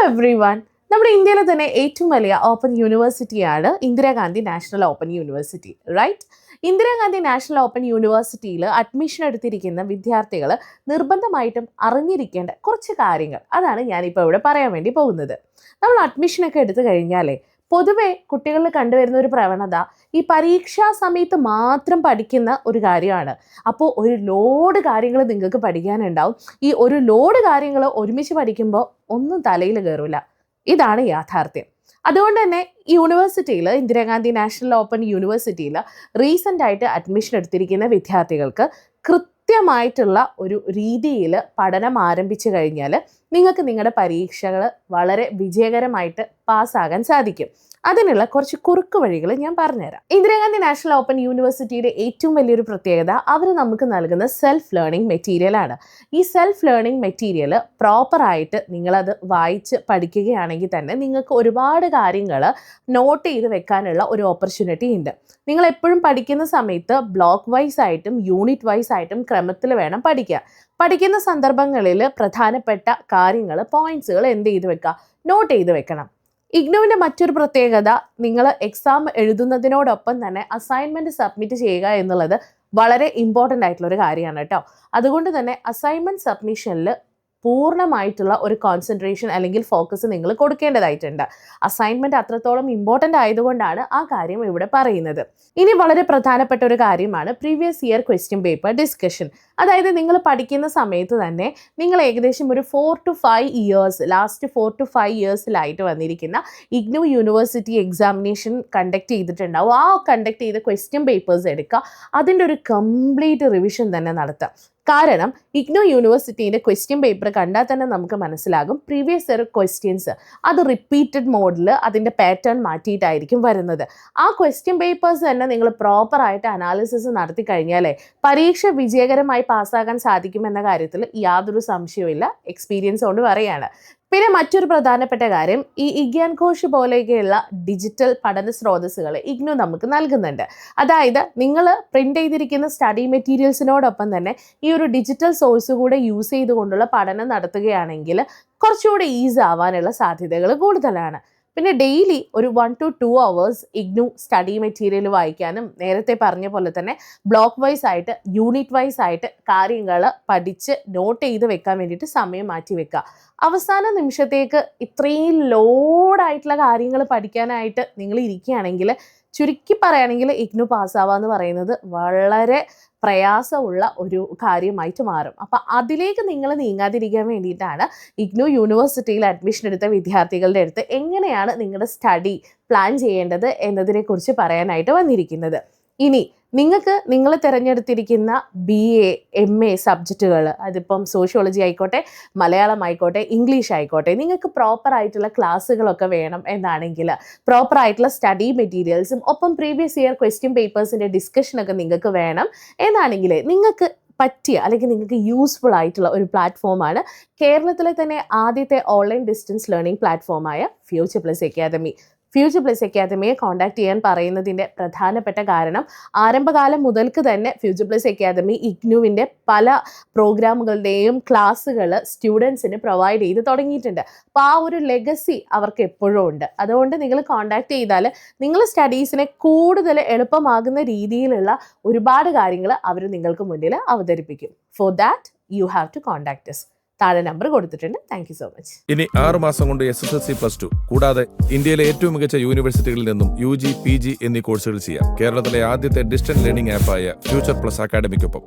Every one. നമ്മുടെ ഇന്ത്യയിലെ തന്നെ ഏറ്റവും വലിയ open യൂണിവേഴ്സിറ്റിയാണ് Indira Gandhi national open university, right? Indira Gandhi national open യൂണിവേഴ്സിറ്റിയിൽ അഡ്മിഷൻ എടുത്തിരിക്കുന്ന വിദ്യാർത്ഥികൾ നിർബന്ധമായിട്ടും അറിഞ്ഞിരിക്കേണ്ട കുറച്ച് കാര്യങ്ങൾ, അതാണ് ഞാനിപ്പോൾ ഇവിടെ പറയാൻ വേണ്ടി പോകുന്നത്. നമ്മൾ അഡ്മിഷനൊക്കെ എടുത്തു കഴിഞ്ഞാലേ പൊതുവെ കുട്ടികളിൽ കണ്ടുവരുന്ന ഒരു പ്രവണത ഈ പരീക്ഷാ സമയത്ത് മാത്രം പഠിക്കുന്ന ഒരു കാര്യമാണ്. അപ്പോൾ ഒരു ലോഡ് കാര്യങ്ങൾ നിങ്ങൾക്ക് പഠിക്കാനുണ്ടാവും. ഈ ഒരു ലോഡ് കാര്യങ്ങൾ ഒരുമിച്ച് പഠിക്കുമ്പോൾ ഒന്നും തലയിൽ കയറില്ല. ഇതാണ് യാഥാർത്ഥ്യം. അതുകൊണ്ട് തന്നെ യൂണിവേഴ്സിറ്റിയിൽ, ഇന്ദിരാഗാന്ധി നാഷണൽ ഓപ്പൺ യൂണിവേഴ്സിറ്റിയിൽ റീസെൻ്റ് ആയിട്ട് അഡ്മിഷൻ എടുത്തിരിക്കുന്ന വിദ്യാർത്ഥികൾക്ക് കൃത്യമായിട്ടുള്ള ഒരു രീതിയിൽ പഠനം ആരംഭിച്ചു കഴിഞ്ഞാൽ നിങ്ങൾക്ക് നിങ്ങളുടെ പരീക്ഷകൾ വളരെ വിജയകരമായിട്ട് പാസ്സാകാൻ സാധിക്കും. അതിനുള്ള കുറച്ച് കുറുക്ക് വഴികൾ ഞാൻ പറഞ്ഞുതരാം. ഇന്ദിരാഗാന്ധി നാഷണൽ ഓപ്പൺ യൂണിവേഴ്സിറ്റിയുടെ ഏറ്റവും വലിയൊരു പ്രത്യേകത അവർ നമുക്ക് നൽകുന്ന സെൽഫ് ലേണിംഗ് മെറ്റീരിയൽ ആണ്. ഈ സെൽഫ് ലേണിംഗ് മെറ്റീരിയൽ പ്രോപ്പറായിട്ട് നിങ്ങളത് വായിച്ച് പഠിക്കുകയാണെങ്കിൽ തന്നെ നിങ്ങൾക്ക് ഒരുപാട് കാര്യങ്ങൾ നോട്ട് ചെയ്ത് വെക്കാനുള്ള ഒരു ഓപ്പർച്യൂണിറ്റി ഉണ്ട്. നിങ്ങൾ എപ്പോഴും പഠിക്കുന്ന സമയത്ത് ബ്ലോക്ക് വൈസ് ആയിട്ടും യൂണിറ്റ് വൈസ് ആയിട്ടും ക്രമത്തിൽ വേണം പഠിക്കുക. പഠിക്കുന്ന സന്ദർഭങ്ങളിൽ പ്രധാനപ്പെട്ട കാര്യങ്ങൾ, പോയിന്റ്സുകൾ എന്ത് ചെയ്ത് വെക്കുക, നോട്ട് ചെയ്ത് വെക്കണം. ഇഗ്നുവിൻ്റെ മറ്റൊരു പ്രത്യേകത, നിങ്ങൾ എക്സാം എഴുതുന്നതിനോടൊപ്പം തന്നെ അസൈൻമെൻറ്റ് സബ്മിറ്റ് ചെയ്യുക എന്നുള്ളത് വളരെ ഇമ്പോർട്ടൻ്റ് ആയിട്ടുള്ളൊരു കാര്യമാണ് കേട്ടോ. അതുകൊണ്ട് തന്നെ അസൈൻമെൻറ്റ് സബ്മിഷനിൽ പൂർണ്ണമായിട്ടുള്ള ഒരു കോൺസെൻട്രേഷൻ അല്ലെങ്കിൽ ഫോക്കസ് നിങ്ങൾ കൊടുക്കേണ്ടതായിട്ടുണ്ട്. അസൈൻമെൻറ്റ് അത്രത്തോളം ഇമ്പോർട്ടൻ്റ് ആയതുകൊണ്ടാണ് ആ കാര്യം ഇവിടെ പറയുന്നത്. ഇനി വളരെ പ്രധാനപ്പെട്ട ഒരു കാര്യമാണ് previous year question paper discussion. അതായത് നിങ്ങൾ പഠിക്കുന്ന സമയത്ത് തന്നെ നിങ്ങൾ ഏകദേശം ഒരു 4 to 5 ഇയേഴ്സ്, ലാസ്റ്റ് 4 to 5 ഇയേഴ്സിലായിട്ട് വന്നിരിക്കുന്ന ഇഗ്നു യൂണിവേഴ്സിറ്റി എക്സാമിനേഷൻ കണ്ടക്ട് ചെയ്തിട്ടുണ്ടാവും. ആ കണ്ടക്ട് ചെയ്ത ക്വസ്റ്റ്യൻ പേപ്പേഴ്സ് എടുക്കുക, അതിൻ്റെ ഒരു കംപ്ലീറ്റ് റിവിഷൻ തന്നെ നടത്തുക. കാരണം ഇഗ്നു യൂണിവേഴ്സിറ്റീൻ്റെ ക്വസ്റ്റ്യൻ പേപ്പർ കണ്ടാൽ തന്നെ നമുക്ക് മനസ്സിലാകും പ്രീവിയസ് ഇയർ ക്വസ്റ്റ്യൻസ് അത് റിപ്പീറ്റഡ് മോഡിൽ അതിൻ്റെ പാറ്റേൺ മാറ്റിയിട്ടായിരിക്കും വരുന്നത്. ആ ക്വസ്റ്റ്യൻ പേപ്പേഴ്സ് തന്നെ നിങ്ങൾ പ്രോപ്പറായിട്ട് അനാലിസിസ് നടത്തി കഴിഞ്ഞാലേ പരീക്ഷ വിജയകരമായി പാസ്സാകാൻ സാധിക്കുമെന്ന കാര്യത്തിൽ യാതൊരു സംശയവുമില്ല, എക്സ്പീരിയൻസ് കൊണ്ട് പറയുകയാണ്. പിന്നെ മറ്റൊരു പ്രധാനപ്പെട്ട കാര്യം, ഈ ഇഗ്യാൻ ഘോഷ് പോലെയൊക്കെയുള്ള ഡിജിറ്റൽ പഠന സ്രോതസ്സുകൾ ഇഗ്നു നമുക്ക് നൽകുന്നുണ്ട്. അതായത് നിങ്ങൾ പ്രിൻ്റ് ചെയ്തിരിക്കുന്ന സ്റ്റഡി മെറ്റീരിയൽസിനോടൊപ്പം തന്നെ ഈ ഒരു ഡിജിറ്റൽ സോഴ്സ് കൂടെ യൂസ് ചെയ്തുകൊണ്ടുള്ള പഠനം നടത്തുകയാണെങ്കിൽ കുറച്ചുകൂടി ഈസി ആവാനുള്ള സാധ്യതകൾ കൂടുതലാണ്. പിന്നെ ഡെയിലി ഒരു 1 to 2 hours IGNOU study material വായിക്കാനും നേരത്തെ പറഞ്ഞ പോലെ തന്നെ ബ്ലോക്ക് വൈസ് ആയിട്ട് യൂണിറ്റ് വൈസ് ആയിട്ട് കാര്യങ്ങൾ പഠിച്ച് നോട്ട് ചെയ്ത് വെക്കാൻ വേണ്ടിയിട്ട് സമയം മാറ്റി വെക്കുക. അവസാന നിമിഷത്തേക്ക് ഇത്രയും ലോഡായിട്ടുള്ള കാര്യങ്ങൾ പഠിക്കാനായിട്ട് നിങ്ങൾ ഇരിക്കുകയാണെങ്കിൽ ചുരുക്കി പറയുകയാണെങ്കിൽ ഇഗ്നു പാസ്സാവാന്ന് പറയുന്നത് വളരെ പ്രയാസമുള്ള ഒരു കാര്യമായിട്ട് മാറും. അപ്പം അതിലേക്ക് നിങ്ങൾ നീങ്ങാതിരിക്കാൻ വേണ്ടിയിട്ടാണ് ഇഗ്നു യൂണിവേഴ്സിറ്റിയിൽ അഡ്മിഷൻ എടുത്ത വിദ്യാർത്ഥികളുടെ അടുത്ത് എങ്ങനെയാണ് നിങ്ങളുടെ സ്റ്റഡി പ്ലാൻ ചെയ്യേണ്ടത് എന്നതിനെക്കുറിച്ച് പറയാനായിട്ട് വന്നിരിക്കുന്നത്. ഇനി നിങ്ങൾ തിരഞ്ഞെടുത്തിരിക്കുന്ന BA, MA സബ്ജക്റ്റുകൾ, അതിപ്പം സോഷ്യോളജി ആയിക്കോട്ടെ, മലയാളം ആയിക്കോട്ടെ, ഇംഗ്ലീഷ് ആയിക്കോട്ടെ, നിങ്ങൾക്ക് പ്രോപ്പറായിട്ടുള്ള ക്ലാസ്സുകളൊക്കെ വേണം എന്നാണെങ്കിൽ പ്രോപ്പറായിട്ടുള്ള സ്റ്റഡി മെറ്റീരിയൽസും ഒപ്പം പ്രീവിയസ് ഇയർ ക്വസ്റ്റ്യൻ പേപ്പേഴ്സിൻ്റെ ഡിസ്കഷനൊക്കെ നിങ്ങൾക്ക് വേണം എന്നാണെങ്കിൽ നിങ്ങൾക്ക് പറ്റിയ അല്ലെങ്കിൽ നിങ്ങൾക്ക് യൂസ്ഫുൾ ആയിട്ടുള്ള ഒരു പ്ലാറ്റ്ഫോമാണ് കേരളത്തിലെ തന്നെ ആദ്യത്തെ ഓൺലൈൻ ഡിസ്റ്റൻസ് ലേണിംഗ് പ്ലാറ്റ്ഫോമായ future plus academy. Future plus അക്കാദമിയെ കോൺടാക്ട് ചെയ്യാൻ പറയുന്നതിൻ്റെ പ്രധാനപ്പെട്ട കാരണം, ആരംഭകാലം മുതൽക്ക് തന്നെ ഫ്യൂച്ചർ പ്ലസ് അക്കാദമി ഇഗ്നുവിൻ്റെ പല പ്രോഗ്രാമുകളുടെയും ക്ലാസ്സുകൾ സ്റ്റുഡൻസിന് പ്രൊവൈഡ് ചെയ്ത് തുടങ്ങിയിട്ടുണ്ട്. അപ്പോൾ ആ ഒരു ലെഗസി അവർക്ക് എപ്പോഴും ഉണ്ട്. അതുകൊണ്ട് നിങ്ങൾ കോൺടാക്ട് ചെയ്താൽ നിങ്ങൾ സ്റ്റഡീസിനെ കൂടുതൽ എളുപ്പമാകുന്ന രീതിയിലുള്ള ഒരുപാട് കാര്യങ്ങൾ അവർ നിങ്ങൾക്ക് മുന്നിൽ അവതരിപ്പിക്കും. For that you have to contact us. താഴെ നമ്പർ കൊടുത്തിട്ടുണ്ട്. Thank you so much. ഇനി 6 മാസം കൊണ്ട് SSLC+2 കൂടാതെ ഇന്ത്യയിലെ ഏറ്റവും മികച്ച യൂണിവേഴ്സിറ്റികളിൽ നിന്നും UG, PG എന്നീ കോഴ്സുകൾ ചെയ്യാം കേരളത്തിലെ ആദ്യത്തെ ഡിസ്റ്റൻസ് ലേണിംഗ് ആപ്പായ ഫ്യൂച്ചർ പ്ലസ് അക്കാഡമിക്കൊപ്പം.